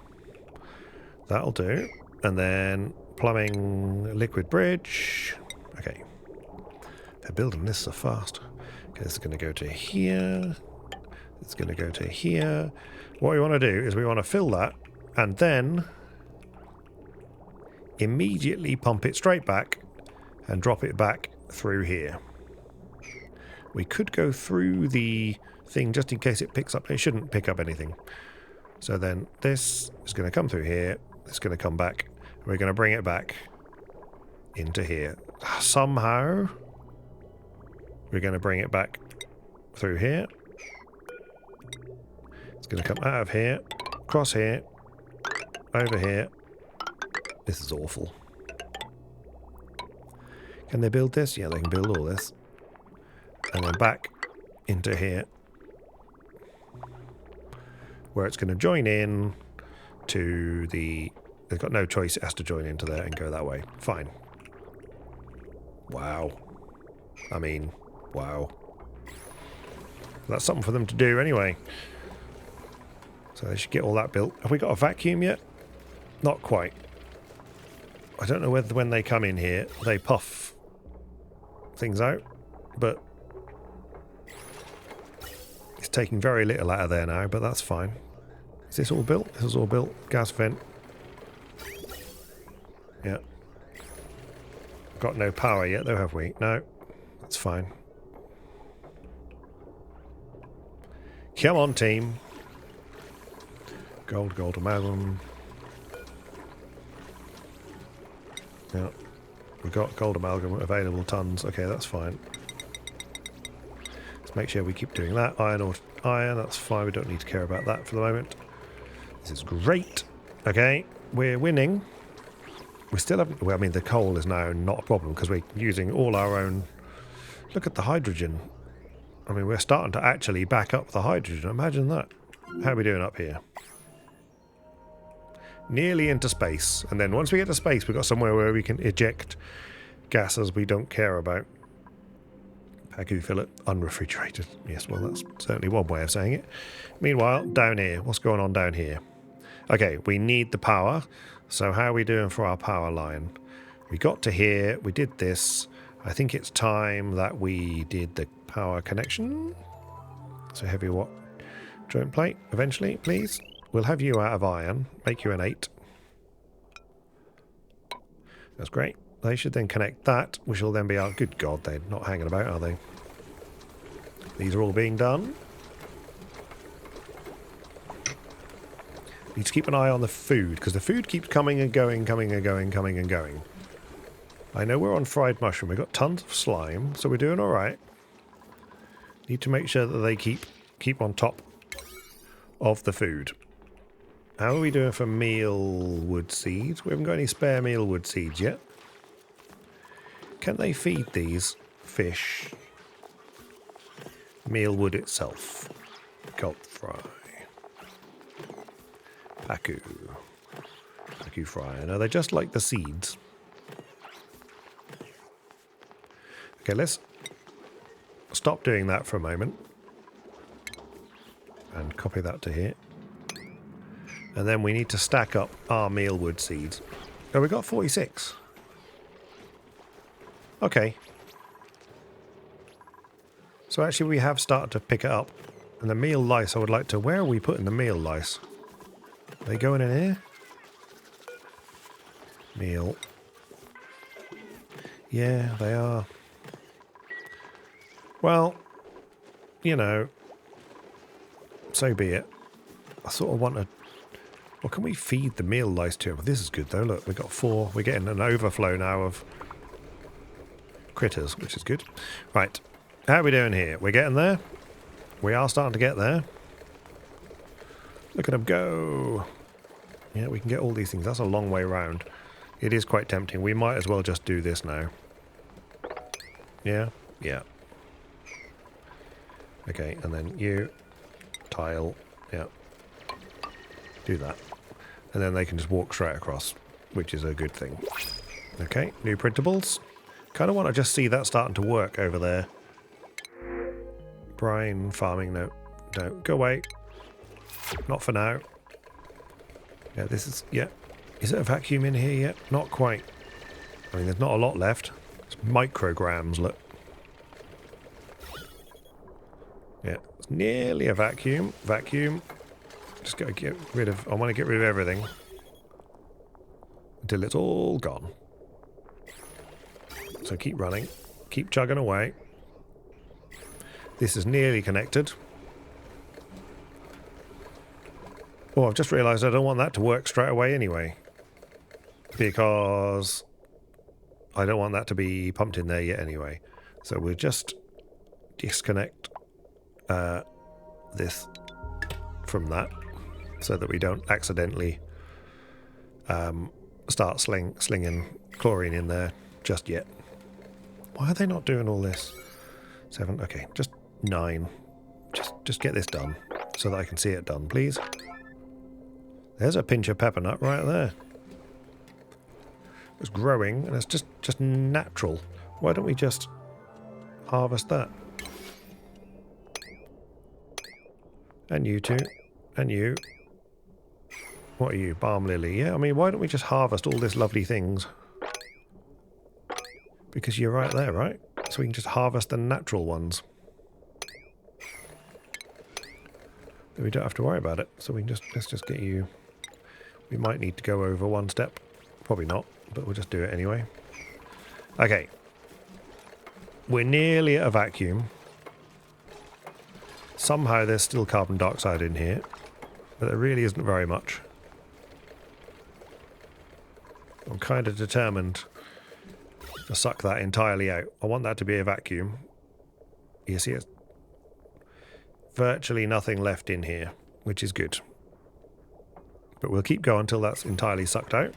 That'll do. And then... Plumbing, liquid bridge. Okay. They're building this so fast. Okay, this is going to go to here. It's going to go to here. What we want to do is we want to fill that and then immediately pump it straight back and drop it back through here. We could go through the thing just in case it picks up. It shouldn't pick up anything. So then this is going to come through here. It's going to come back. We're going to bring it back into here. Somehow, we're going to bring it back through here. It's going to come out of here, across here, over here. This is awful. Can they build this? Yeah, they can build all this. And then back into here, where it's going to join in to the... They've got no choice. It has to join into there and go that way. Fine. Wow. I mean, wow. That's something for them to do anyway. So they should get all that built. Have we got a vacuum yet? Not quite. I don't know whether when they come in here, they puff things out. But it's taking very little out of there now, but that's fine. Is this all built? This is all built. Gas vent. Yeah. Got no power yet though, have we? No. That's fine. Come on, team. Gold amalgam. Yeah. We've got gold amalgam available tons. Okay, that's fine. Let's make sure we keep doing that. Iron or iron, that's fine. We don't need to care about that for the moment. This is great. Okay, we're winning. We still haven't... Well, I mean, the coal is now not a problem because we're using all our own... Look at the hydrogen. I mean, we're starting to actually back up the hydrogen. Imagine that. How are we doing up here? Nearly into space. And then once we get to space, we've got somewhere where we can eject gases we don't care about. Pagu fillet, unrefrigerated. Yes, well, that's certainly one way of saying it. Meanwhile, down here, what's going on down here? Okay, we need the power. So how are we doing for our power line? We got to here, we did this. I think it's time that we did the power connection. So heavy what? Joint plate, eventually, please. We'll have you out of iron, make you an 8. That's great. They should then connect that, which will then be our... Good God, they're not hanging about, are they? These are all being done. Need to keep an eye on the food, because the food keeps coming and going, coming and going, coming and going. I know we're on fried mushroom. We've got tons of slime, so we're doing all right. Need to make sure that they keep on top of the food. How are we doing for mealwood seeds? We haven't got any spare mealwood seeds yet. Can they feed these fish mealwood itself? Gulp fry. Paku. Paku fry. No, they're just like the seeds. Okay, let's stop doing that for a moment. And copy that to here. And then we need to stack up our mealwood seeds. Oh, we got 46. Okay. So actually we have started to pick it up. And the meal lice, I would like to... Where are we putting the meal lice? Are they going in here? Meal. Yeah, they are. Well, you know, so be it. I sort of want to... What can we feed the meal lice to? Well, this is good though. Look, we've got 4. We're getting an overflow now of critters, which is good. Right. How are we doing here? We're getting there. We are starting to get there. Look at them go. Yeah, we can get all these things. That's a long way round. It is quite tempting. We might as well just do this now. Yeah? Yeah. Okay, and then you. Tile. Yeah. Do that. And then they can just walk straight across, which is a good thing. Okay, new printables. Kind of want to just see that starting to work over there. Brine farming, no. No, go away. Not for now. Yeah, this is, yeah. Is it a vacuum in here yet? Not quite. I mean, there's not a lot left. It's micrograms, look. Yeah, it's nearly a vacuum. Vacuum. Just gotta get rid of, I want to get rid of everything. Until it's all gone. So keep running. Keep chugging away. This is nearly connected. Oh, I've just realised I don't want that to work straight away anyway. Because I don't want that to be pumped in there yet anyway. So we'll just disconnect this from that. So that we don't accidentally start slinging chlorine in there just yet. Why are they not doing all this? 7, okay, just 9. Just get this done so that I can see it done, please. There's a pinch of pepper nut right there. It's growing and it's just natural. Why don't we just harvest that? And you two. And you. What are you? Balm lily. Yeah, I mean, why don't we just harvest all these lovely things? Because you're right there, right? So we can just harvest the natural ones. We don't have to worry about it. So we can just, let's just get you... We might need to go over one step. Probably not, but we'll just do it anyway. Okay. We're nearly at a vacuum. Somehow there's still carbon dioxide in here. But there really isn't very much. I'm kind of determined to suck that entirely out. I want that to be a vacuum. You see, it's virtually nothing left in here, which is good. But we'll keep going until that's entirely sucked out.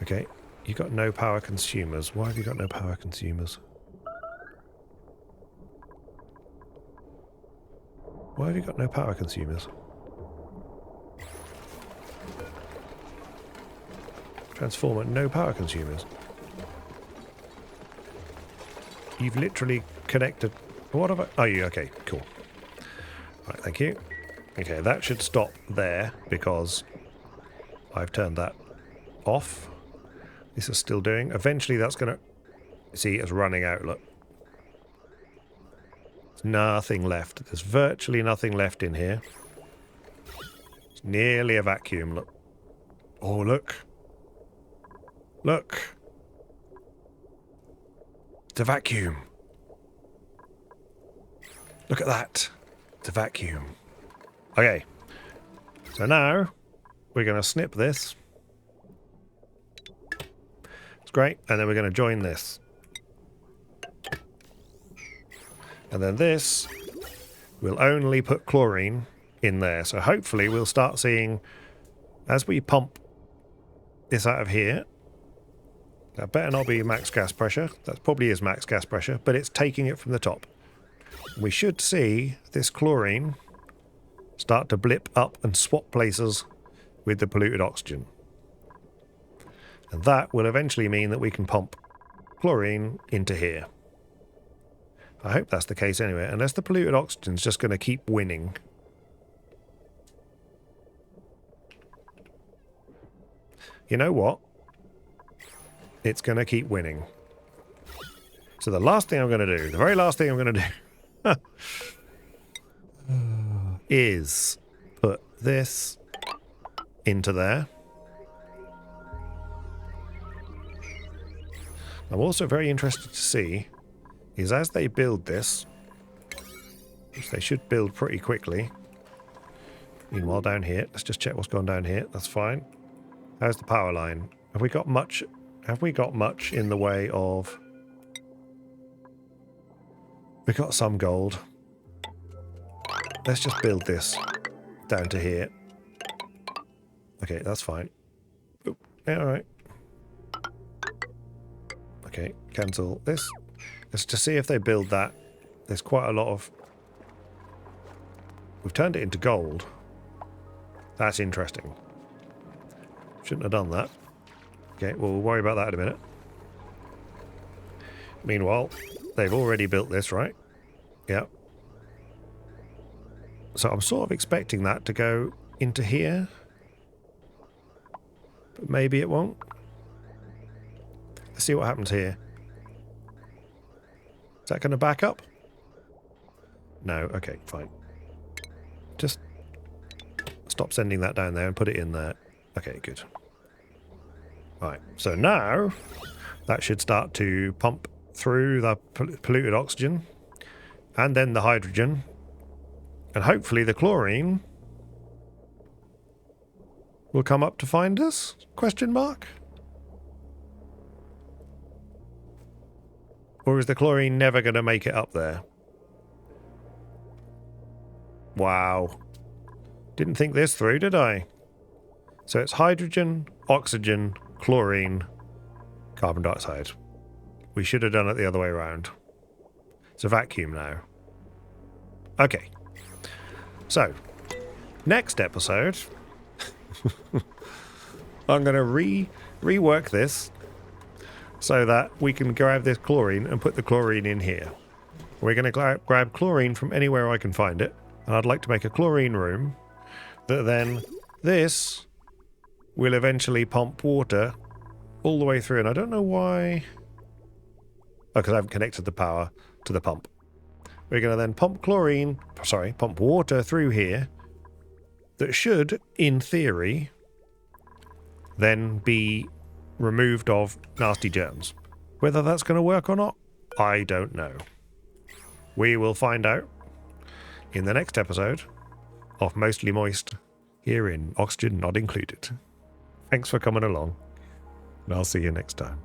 Okay, you've got no power consumers. Why have you got no power consumers? Why have you got no power consumers? Transformer, no power consumers. You've literally connected... What have I... Oh, you... Okay, cool. Right, thank you. Okay, that should stop there because I've turned that off. This is still doing. Eventually that's going to... See, it's running out, look. There's nothing left. There's virtually nothing left in here. It's nearly a vacuum, look. Oh, look. Look. It's a vacuum. Look at that. It's a vacuum. Okay. So now we're going to snip this. It's great. And then we're going to join this. And then this will only put chlorine in there. So hopefully we'll start seeing, as we pump this out of here, that better not be max gas pressure. That probably is max gas pressure, but it's taking it from the top. We should see this chlorine start to blip up and swap places with the polluted oxygen. And that will eventually mean that we can pump chlorine into here. I hope that's the case anyway, unless the polluted oxygen's just going to keep winning. You know what? It's going to keep winning. So the last thing I'm going to do, the very last thing I'm going to do is put this into there. I'm also very interested to see is as they build this, which they should build pretty quickly. Meanwhile down here, let's just check what's gone down here. That's fine. How's the power line? Have we got much in the way of... We got some gold. Let's just build this down to here. Okay, that's fine. Oop, yeah, alright. Okay, cancel this. Let's just see if they build that. There's quite a lot of... We've turned it into gold. That's interesting. Shouldn't have done that. Okay, well, we'll worry about that in a minute. Meanwhile, they've already built this, right? Yeah. So I'm sort of expecting that to go into here. But maybe it won't. Let's see what happens here. Is that going to back up? No, okay, fine. Just stop sending that down there and put it in there. Okay, good. Right, so now that should start to pump through the polluted oxygen and then the hydrogen and hopefully the chlorine will come up to find us? Question mark? Or is the chlorine never going to make it up there? Wow. Didn't think this through, did I? So it's hydrogen, oxygen, chlorine, carbon dioxide. We should have done it the other way around. It's a vacuum now. Okay. So, next episode, I'm going to rework this so that we can grab this chlorine and put the chlorine in here. We're going to grab chlorine from anywhere I can find it, and I'd like to make a chlorine room that then this will eventually pump water all the way through. And I don't know why... Oh, because I haven't connected the power to the pump. We're going to then pump pump water through here that should, in theory, then be removed of nasty germs. Whether that's going to work or not, I don't know. We will find out in the next episode of Mostly Moist here in Oxygen Not Included. Thanks for coming along, and I'll see you next time.